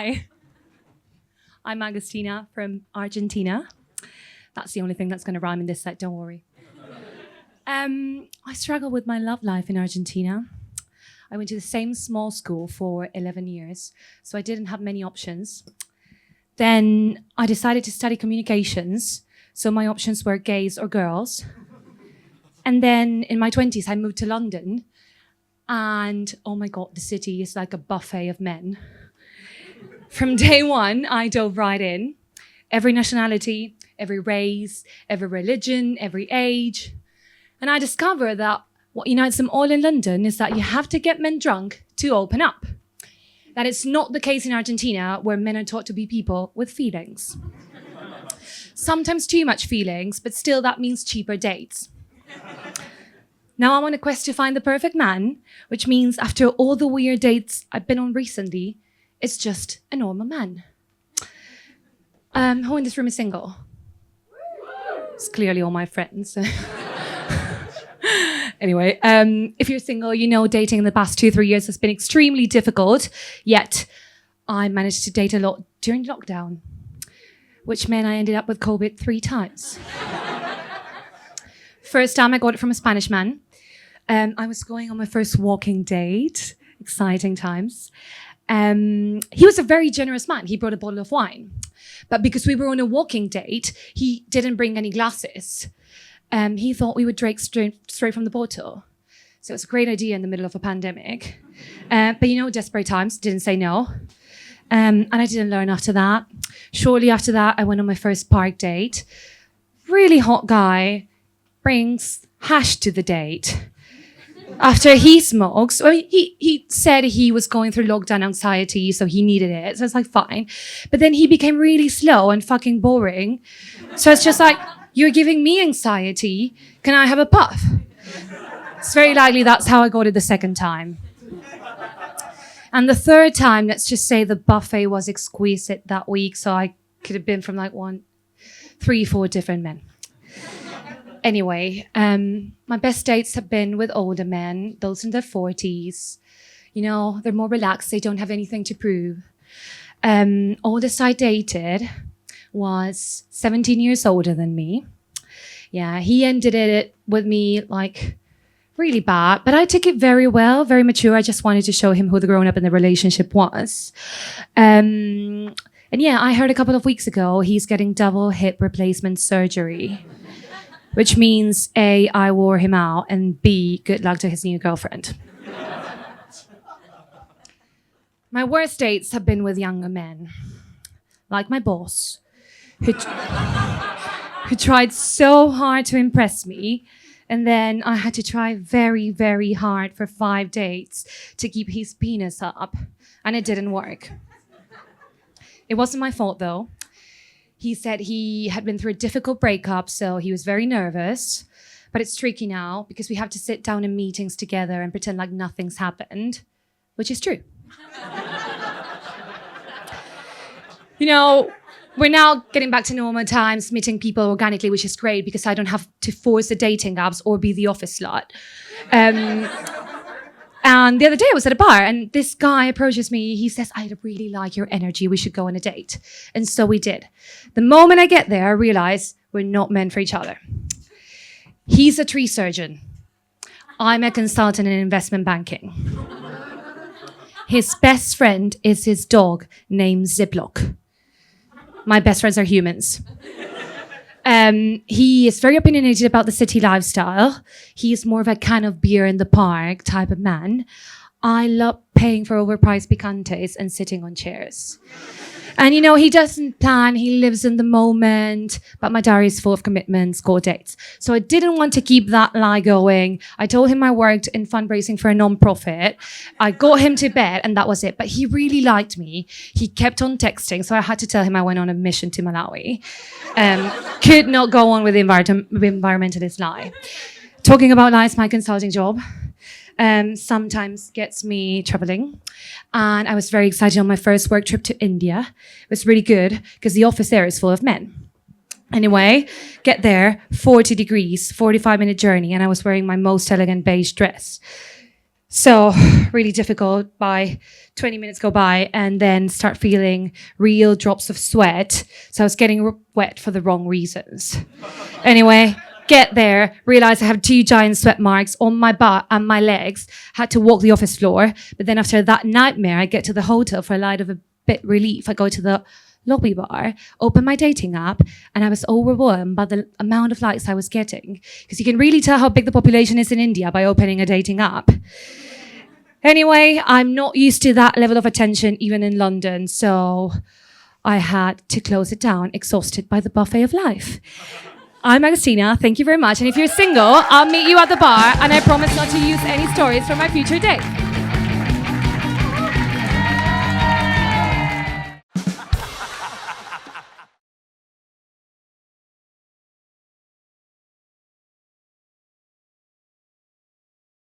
Hi. I'm Agustina from Argentina. That's the only thing that's going to rhyme in this set, don't worry. I struggle with my love life in Argentina. I went to the same small school for 11 years, so I didn't have many options. Then I decided to study communications, so my options were gays or girls. And then in my 20s, I moved to London, and oh my God, the city is like a buffet of men. From day one, I dove right in. Every nationality, every race, every religion, every age. And I discovered that what unites them all in London is that you have to get men drunk to open up. That it's not the case in Argentina, where men are taught to be people with feelings. Sometimes too much feelings, but still that means cheaper dates. Now I'm on a quest to find the perfect man, which means after all the weird dates I've been on recently, it's just a normal man. Who in this room is single? It's clearly all my friends. Anyway, if you're single, you know dating in the past 2-3 years has been extremely difficult, yet I managed to date a lot during lockdown, which meant I ended up with COVID 3 times. First time I got it from a Spanish man. I was going on my first walking date, exciting times. He was a very generous man. He brought a bottle of wine. But because we were on a walking date, he didn't bring any glasses. He thought we would drink straight from the bottle. So it's a great idea in the middle of a pandemic. But you know, desperate times, didn't say no. And I didn't learn after that. Shortly after that, I went on my first park date. Really hot guy, brings hash to the date. After he smokes, he said he was going through lockdown anxiety, so he needed it. So it's like, fine. But then he became really slow and fucking boring. So it's just like, you're giving me anxiety. Can I have a puff? It's very likely that's how I got it the second time. And the third time, let's just say the buffet was exquisite that week. So I could have been from like 3, 4 different men. Anyway, my best dates have been with older men, those in their 40s. You know, they're more relaxed. They don't have anything to prove. Oldest I dated was 17 years older than me. Yeah, he ended it with me like really bad, but I took it very well, very mature. I just wanted to show him who the grown-up in the relationship was. And yeah, I heard a couple of weeks ago he's getting double hip replacement surgery. Which means A, I wore him out, and B, good luck to his new girlfriend. My worst dates have been with younger men, like my boss, who tried so hard to impress me, and then I had to try very, very hard for 5 dates to keep his penis up, and it didn't work. It wasn't my fault, though. He said he had been through a difficult breakup, so he was very nervous. But it's tricky now because we have to sit down in meetings together and pretend like nothing's happened, which is true. You know, we're now getting back to normal times, meeting people organically, which is great because I don't have to force the dating apps or be the office slut. And the other day I was at a bar and this guy approaches me. He says, I really like your energy. We should go on a date. And so we did. The moment I get there, I realize we're not meant for each other. He's a tree surgeon. I'm a consultant in investment banking. His best friend is his dog named Ziploc. My best friends are humans. He is very opinionated about the city lifestyle. He is more of a can of beer in the park type of man. I love paying for overpriced picantes and sitting on chairs. And you know, he doesn't plan, he lives in the moment, but my diary is full of commitments, goal dates. So I didn't want to keep that lie going. I told him I worked in fundraising for a non-profit. I got him to bed and that was it. But he really liked me. He kept on texting, so I had to tell him I went on a mission to Malawi. Could not go on with the environmentalist lie. Talking about lies, my consulting job sometimes gets me traveling. And I was very excited on my first work trip to India. It was really good because the office there is full of men. Anyway, get there, 40 degrees, 45-minute journey, and I was wearing my most elegant beige dress. So really difficult. By 20 minutes go by and then start feeling real drops of sweat. So I was getting wet for the wrong reasons. Anyway, get there, realize I have 2 giant sweat marks on my butt and my legs, had to walk the office floor. But then after that nightmare, I get to the hotel for a light of a bit relief. I go to the lobby bar, open my dating app, and I was overwhelmed by the amount of likes I was getting. Because you can really tell how big the population is in India by opening a dating app. Anyway, I'm not used to that level of attention even in London, so I had to close it down, exhausted by the buffet of life. I'm Agustina, thank you very much. And if you're single, I'll meet you at the bar, and I promise not to use any stories from my future date.